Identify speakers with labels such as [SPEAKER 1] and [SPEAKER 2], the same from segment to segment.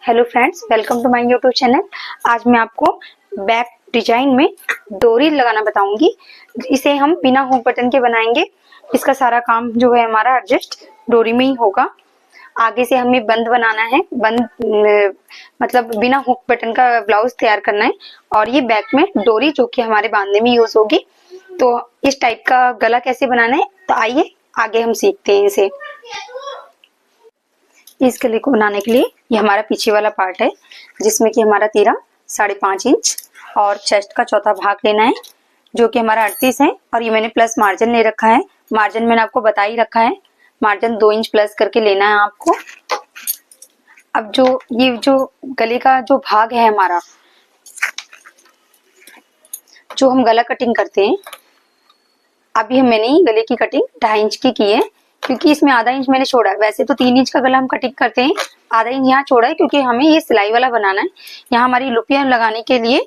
[SPEAKER 1] Hello friends, welcome to my YouTube channel. आज मैं आपको बैक डिजाइन में डोरी लगाना बताऊंगी। इसे हम बिना हुक बटन के बनाएंगे। इसका सारा काम जो है हमारा एडजस्ट डोरी में ही होगा। आगे से हमें बंद बनाना है, मतलब बिना हुक बटन का ब्लाउज तैयार करना है। और ये बैक में डोरी जो कि हमारे बांधने में यूज होगी। तो इस टाइप का गला कैसे बनाना है, तो आइए आगे हम सीखते हैं इसे। इस गले को बनाने के लिए ये हमारा पीछे वाला पार्ट है, जिसमें कि हमारा तीरा 5.5 इंच और चेस्ट का चौथा भाग लेना है, जो कि हमारा 38 है। और ये मैंने प्लस मार्जिन ले रखा है। मार्जिन मैंने आपको बता ही रखा है, मार्जिन 2 इंच प्लस करके लेना है आपको। अब ये जो गले का जो भाग है हमारा, जो हम गला कटिंग करते हैं, अभी मैंने गले की कटिंग 2.5 इंच की है, क्योंकि इसमें आधा इंच मैंने छोड़ा है। वैसे तो 3 इंच का गला हम कटिंग करते हैं, आधा इंच यहाँ छोड़ा है क्योंकि हमें ये सिलाई वाला बनाना है। यहाँ हमारी लुपियां लगाने के लिए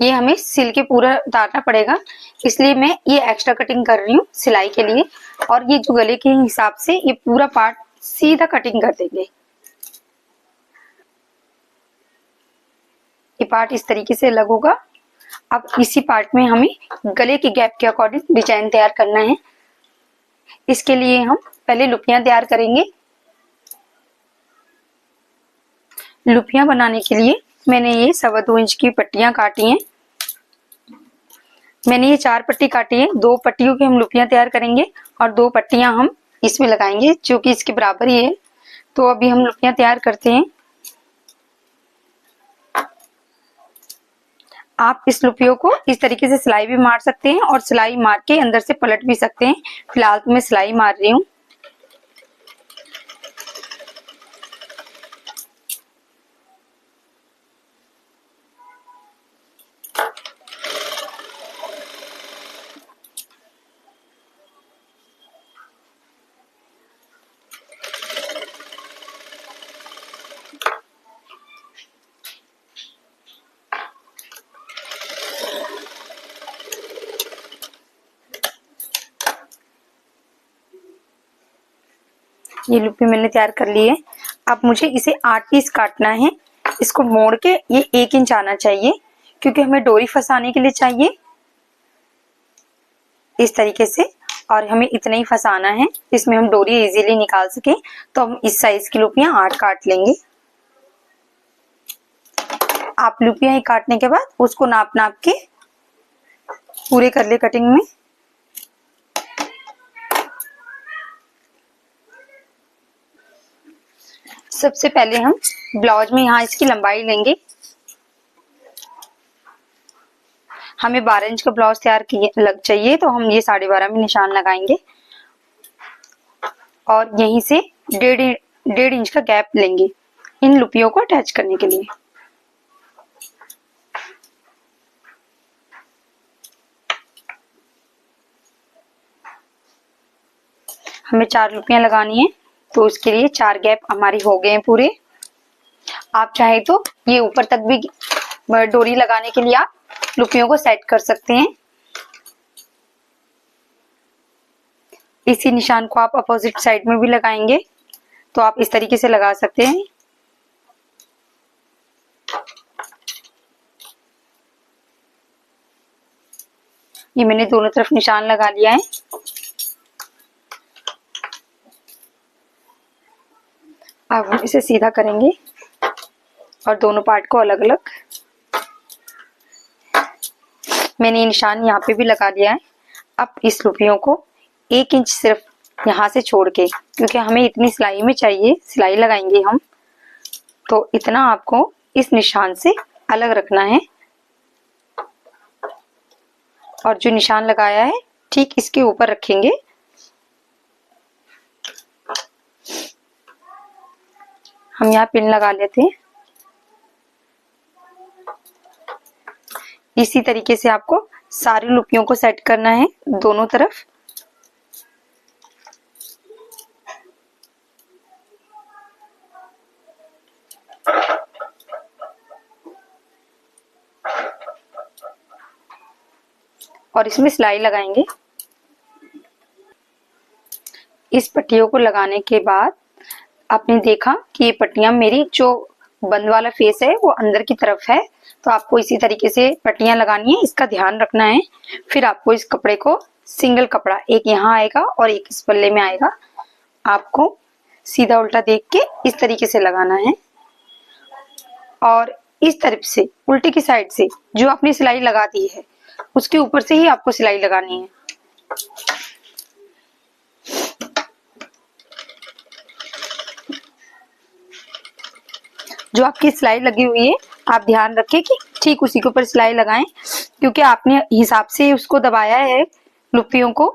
[SPEAKER 1] ये हमें सिल के पूरा उतारना पड़ेगा, इसलिए मैं ये एक्स्ट्रा कटिंग कर रही हूँ सिलाई के लिए। और ये जो गले के हिसाब से ये पूरा पार्ट सीधा कटिंग कर देंगे। ये पार्ट इस तरीके से अलग होगा। अब इसी पार्ट में हमें गले के गैप के अकॉर्डिंग डिजाइन तैयार करना है। इसके लिए हम पहले लुपियां तैयार करेंगे। लुपियां बनाने के लिए मैंने ये 2.25 इंच की पट्टियां काटी हैं। मैंने ये 4 पट्टी काटी है। 2 पट्टियों की हम लुपियां तैयार करेंगे और 2 पट्टियां हम इसमें लगाएंगे, जो कि इसके बराबर ही है। तो अभी हम लुपियां तैयार करते हैं। आप इस लुपियों को इस तरीके से सिलाई भी मार सकते हैं और सिलाई मार के अंदर से पलट भी सकते हैं। फिलहाल तो मैं सिलाई मार रही हूँ। ये लुपी मैंने तैयार कर ली है। अब मुझे इसे 8 पीस काटना है। इसको मोड़ के ये 1 इंच आना चाहिए, क्योंकि हमें डोरी फंसाने के लिए चाहिए इस तरीके से। और हमें इतना ही फंसाना है, इसमें हम डोरी इजीली निकाल सके। तो हम इस साइज की लुपियां 8 काट लेंगे। आप लुपियां काटने के बाद उसको नाप नाप के पूरे कर ले कटिंग में। सबसे पहले हम ब्लाउज में यहाँ इसकी लंबाई लेंगे। हमें 12 इंच का ब्लाउज तैयार लग चाहिए, तो हम ये 12.5 में निशान लगाएंगे और यहीं से 1.5 इंच का गैप लेंगे इन लुपियों को अटैच करने के लिए। हमें 4 लुपियां लगानी है, तो उसके लिए 4 गैप हमारी हो गए हैं पूरे। आप चाहे तो ये ऊपर तक भी डोरी लगाने के लिए आप लुपियों को सेट कर सकते हैं। इसी निशान को आप अपोजिट साइड में भी लगाएंगे, तो आप इस तरीके से लगा सकते हैं। ये मैंने दोनों तरफ निशान लगा लिया है। अब हम इसे सीधा करेंगे और दोनों पार्ट को अलग अलग। मैंने ये निशान यहाँ पे भी लगा दिया है। अब इस लुपियों को 1 इंच सिर्फ यहाँ से छोड़ के, क्योंकि हमें इतनी सिलाई में चाहिए, सिलाई लगाएंगे हम, तो इतना आपको इस निशान से अलग रखना है। और जो निशान लगाया है ठीक इसके ऊपर रखेंगे। हम यहाँ पिन लगा लेते हैं। इसी तरीके से आपको सारी लुपियों को सेट करना है दोनों तरफ। और इसमें सिलाई लगाएंगे। इस पट्टियों को लगाने के बाद आपने देखा कि ये पट्टियां मेरी जो बंद वाला फेस है वो अंदर की तरफ है, तो आपको इसी तरीके से पट्टियां लगानी है, इसका ध्यान रखना है। फिर आपको इस कपड़े को सिंगल कपड़ा एक यहाँ आएगा और एक इस पल्ले में आएगा, आपको सीधा उल्टा देख के इस तरीके से लगाना है और इस तरफ से उल्टी की साइड से जो आपने सिलाई लगा दी है उसके ऊपर से ही आपको सिलाई लगानी है। जो आपकी सिलाई लगी हुई है आप ध्यान रखें कि ठीक उसी के ऊपर सिलाई लगाएं, क्योंकि आपने हिसाब से उसको दबाया है लुप्पियों को,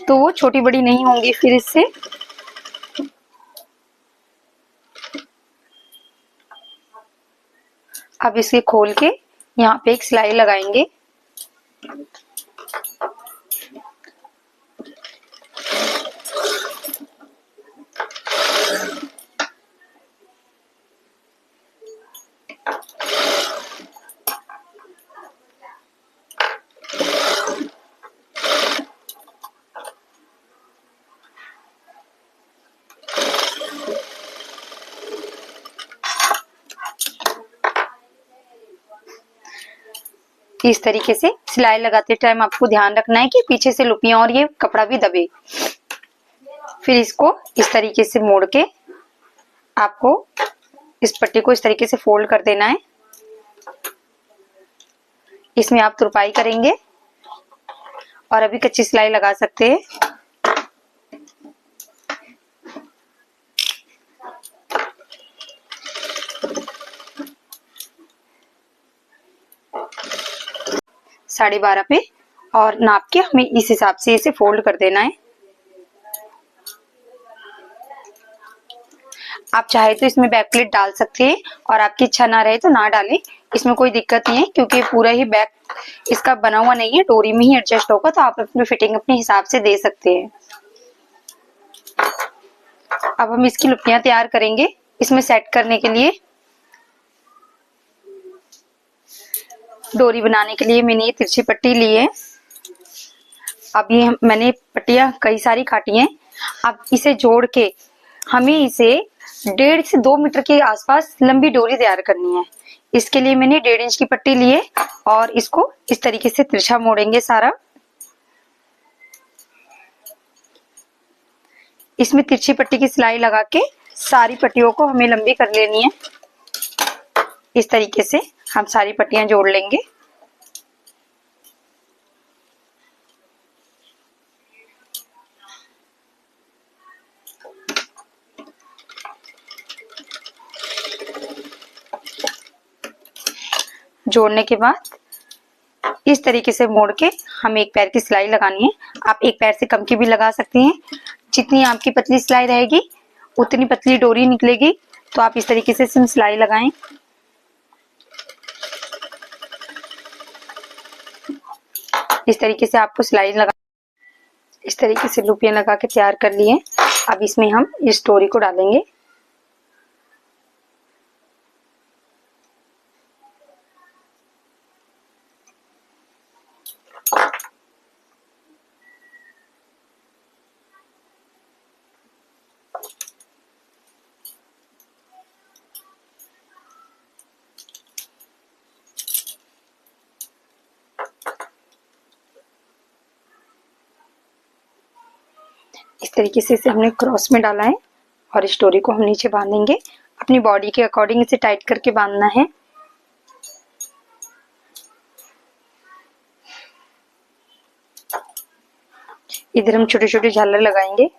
[SPEAKER 1] तो वो छोटी बड़ी नहीं होंगी फिर इससे। अब इसे खोल के यहाँ पे एक सिलाई लगाएंगे। इस तरीके से सिलाई लगाते टाइम आपको ध्यान रखना है कि पीछे से लुपियां और ये कपड़ा भी दबे। फिर इसको इस तरीके से मोड़ के आपको इस पट्टी को इस तरीके से फोल्ड कर देना है। इसमें आप तुरपाई करेंगे और अभी कच्ची सिलाई लगा सकते हैं। साढ़े 12 पे और नाप के हमें इस हिसाब से इसे फोल्ड कर देना है। आप चाहे तो इसमें बैक प्लेट डाल सकते हैं और आपकी इच्छा ना रहे तो ना डालें, इसमें कोई दिक्कत नहीं है, क्योंकि पूरा ही बैक इसका बना हुआ नहीं है, डोरी में ही एडजस्ट होगा, तो आप अपनी फिटिंग अपने हिसाब से दे सकते हैं। अब हम इसकी लुप्पियां तैयार करेंगे। इसमें सेट करने के लिए डोरी बनाने के लिए मैंने ये तिरछी पट्टी ली है। अब ये मैंने पट्टियां कई सारी काटी हैं। अब इसे जोड़ के हमें इसे 1.5 से 2 मीटर के आसपास लंबी डोरी तैयार करनी है। इसके लिए मैंने 1.5 इंच की पट्टी ली है और इसको इस तरीके से तिरछा मोड़ेंगे सारा। इसमें तिरछी पट्टी की सिलाई लगा के सारी पट्टियों को हमें लंबी कर लेनी है। इस तरीके से हम सारी पट्टियां जोड़ लेंगे। जोड़ने के बाद इस तरीके से मोड़ के हमें एक पैर की सिलाई लगानी है। आप एक पैर से कम की भी लगा सकते हैं। जितनी आपकी पतली सिलाई रहेगी उतनी पतली डोरी निकलेगी, तो आप इस तरीके से इसमें सिलाई लगाएं। इस तरीके से आपको सिलाई लगा, इस तरीके से लुपियां लगा के तैयार कर लिए। अब इसमें हम इस डोरी को डालेंगे। इस तरीके से इसे हमने क्रॉस में डाला है और इस डोरी को हम नीचे बांधेंगे। अपनी बॉडी के अकॉर्डिंग इसे टाइट करके बांधना है। इधर हम छोटे छोटे झालर लगाएंगे।